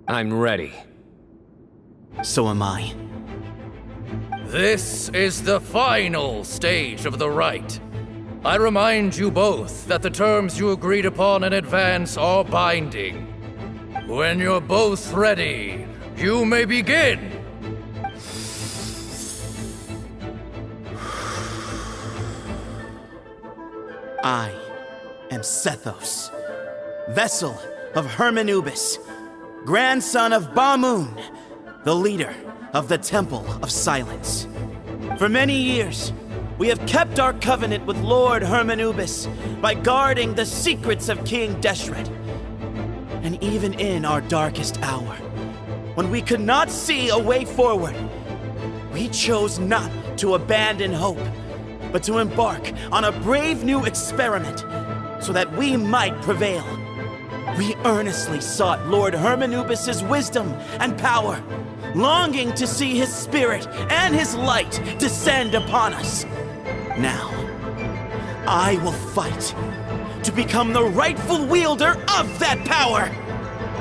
I'm ready. So am I. This is the final stage of the rite. I remind you both that the terms you agreed upon in advance are binding. When you're both ready, you may begin. I am Sethos, vessel of Hermanubis, grandson of Bamun, the leader of the Temple of Silence. For many years, we have kept our covenant with Lord Hermanubis by guarding the secrets of King Deshret. And even in our darkest hour, when we could not see a way forward, we chose not to abandon hope, but to embark on a brave new experiment so that we might prevail. We earnestly sought Lord Hermanubis' wisdom and power, longing to see his spirit and his light descend upon us. Now, I will fight to become the rightful wielder of that power!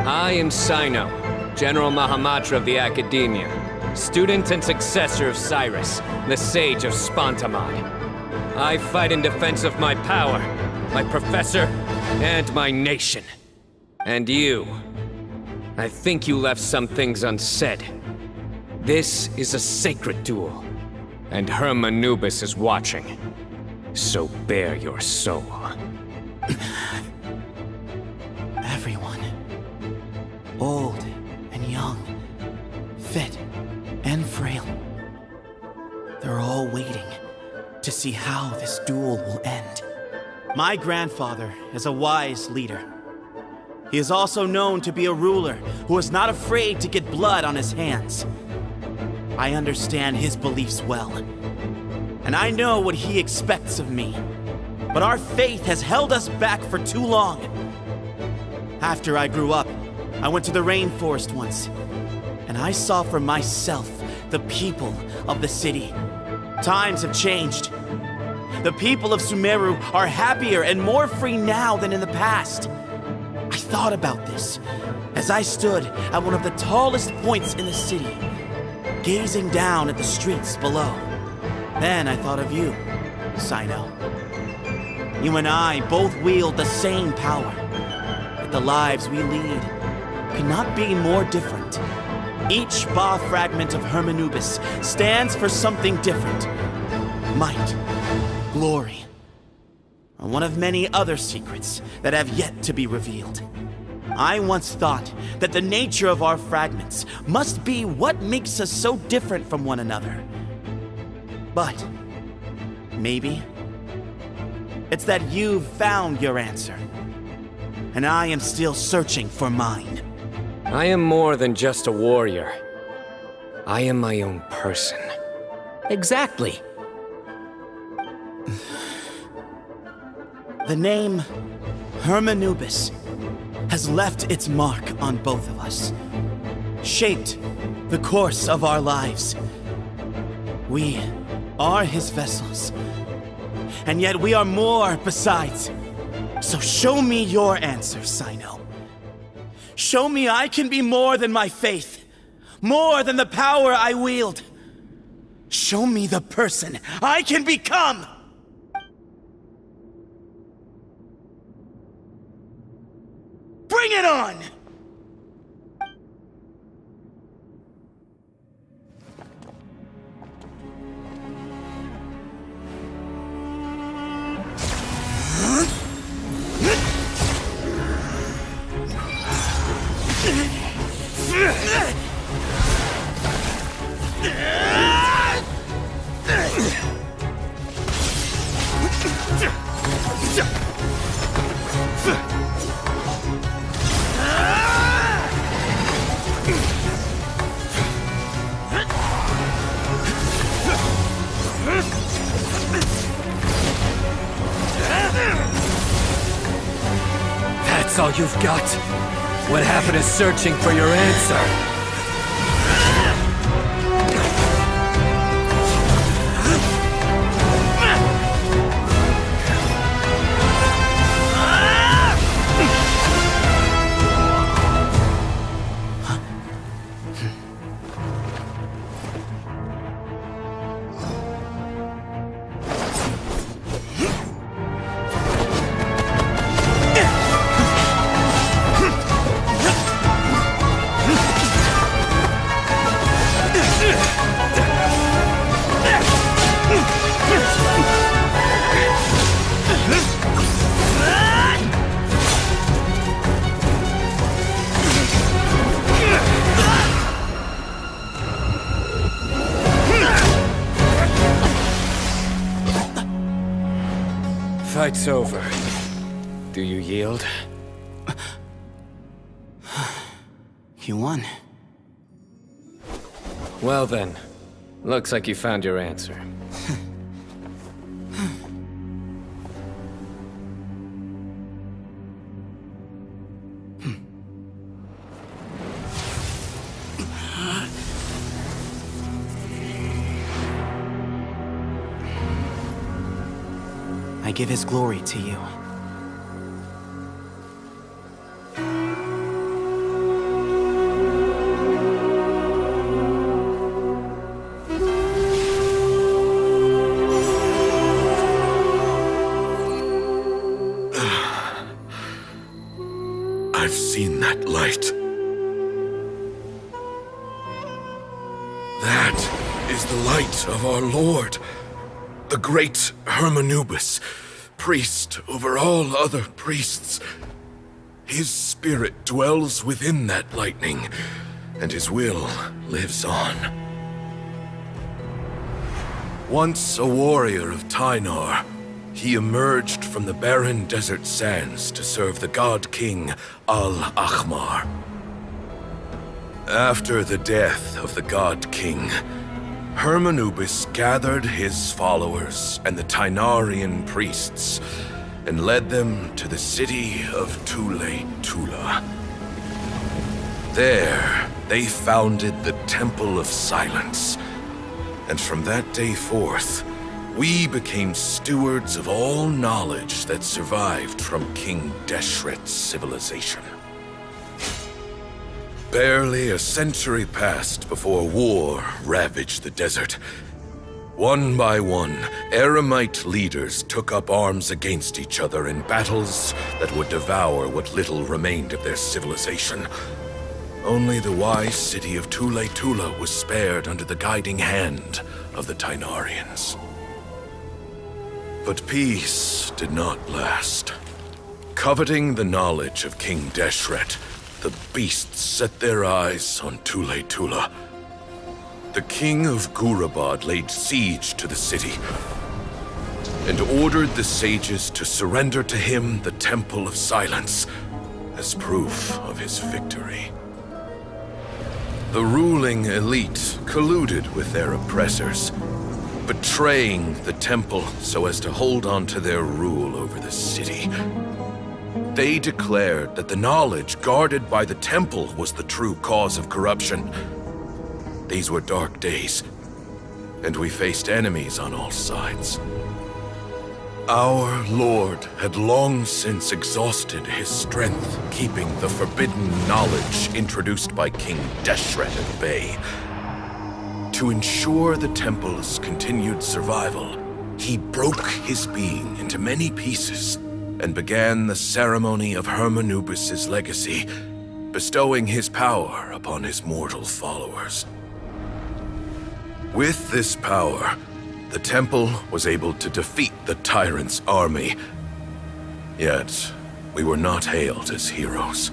I am Cyno, General Mahamatra of the Academia, student and successor of Cyrus, the Sage of Spontamod. I fight in defense of my power, my professor, and my nation. And you, I think you left some things unsaid. This is a sacred duel, and Hermanubis is watching. So bare your soul. Everyone, old and young, fit and frail, they're all waiting to see how this duel will end. My grandfather is a wise leader. He is also known to be a ruler who is not afraid to get blood on his hands. I understand his beliefs well, and I know what he expects of me. But our faith has held us back for too long. After I grew up, I went to the rainforest once, and I saw for myself the people of the city. Times have changed. The people of Sumeru are happier and more free now than in the past. I thought about this as I stood at one of the tallest points in the city, gazing down at the streets below. Then I thought of you, Cyno. You and I both wield the same power, but the lives we lead could not be more different. Each Ba fragment of Hermanubis stands for something different. Might, glory, or one of many other secrets that have yet to be revealed. I once thought that the nature of our fragments must be what makes us so different from one another. But maybe it's that you've found your answer, and I am still searching for mine. I am more than just a warrior. I am my own person. Exactly. The name Hermanubis has left its mark on both of us, shaped the course of our lives. We are his vessels, and yet we are more besides. So show me your answer, Cyno. Show me I can be more than my faith, more than the power I wield. Show me the person I can become! Bring it on! That's all you've got? What happened to searching for your answer? fight's over. Do you yield? You won. Well then, looks like you found your answer. I give his glory to you. I've seen that light. That is the light of our Lord, the great Hermanubis, priest over all other priests. His spirit dwells within that lightning, and his will lives on. Once a warrior of Tynar, he emerged from the barren desert sands to serve the god king Al-Ahmar. After the death of the god king, Hermanubis gathered his followers and the Tynarian priests and led them to the city of Tule-Tula. There, they founded the Temple of Silence, and from that day forth, we became stewards of all knowledge that survived from King Deshret's civilization. Barely a century passed before war ravaged the desert. One by one, Eremite leaders took up arms against each other in battles that would devour what little remained of their civilization. Only the wise city of Tule-Tula was spared under the guiding hand of the Tynarians. But peace did not last. Coveting the knowledge of King Deshret, the beasts set their eyes on Tule-Tula. The king of Gurabad laid siege to the city and ordered the sages to surrender to him the Temple of Silence as proof of his victory. The ruling elite colluded with their oppressors, betraying the temple so as to hold on to their rule over the city. They declared that the knowledge guarded by the temple was the true cause of corruption. These were dark days, and we faced enemies on all sides. Our Lord had long since exhausted his strength, keeping the forbidden knowledge introduced by King Deshret at bay. To ensure the temple's continued survival, he broke his being into many pieces and began the ceremony of Hermanubis' legacy, bestowing his power upon his mortal followers. With this power, the temple was able to defeat the tyrant's army. Yet, we were not hailed as heroes.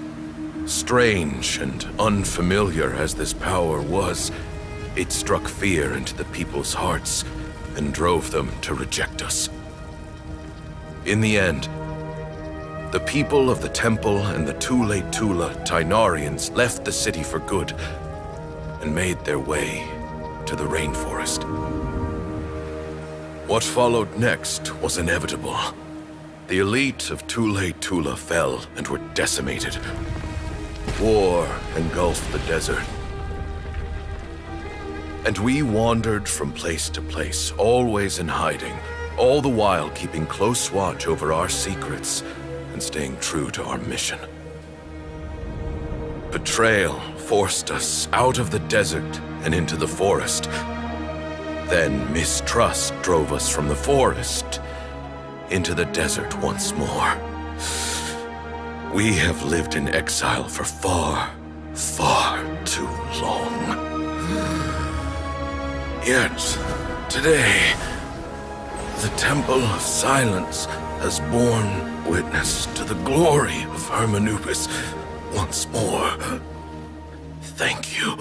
Strange and unfamiliar as this power was, it struck fear into the people's hearts and drove them to reject us. In the end, the people of the temple and the Tule-Tula Tynarians left the city for good and made their way to the rainforest. What followed next was inevitable. The elite of Tule-Tula fell and were decimated. War engulfed the desert. And we wandered from place to place, always in hiding, all the while keeping close watch over our secrets and staying true to our mission. Betrayal forced us out of the desert and into the forest. Then mistrust drove us from the forest into the desert once more. We have lived in exile for far, far too long. Yet, today, the Temple of Silence has borne witness to the glory of Hermanubis once more. Thank you.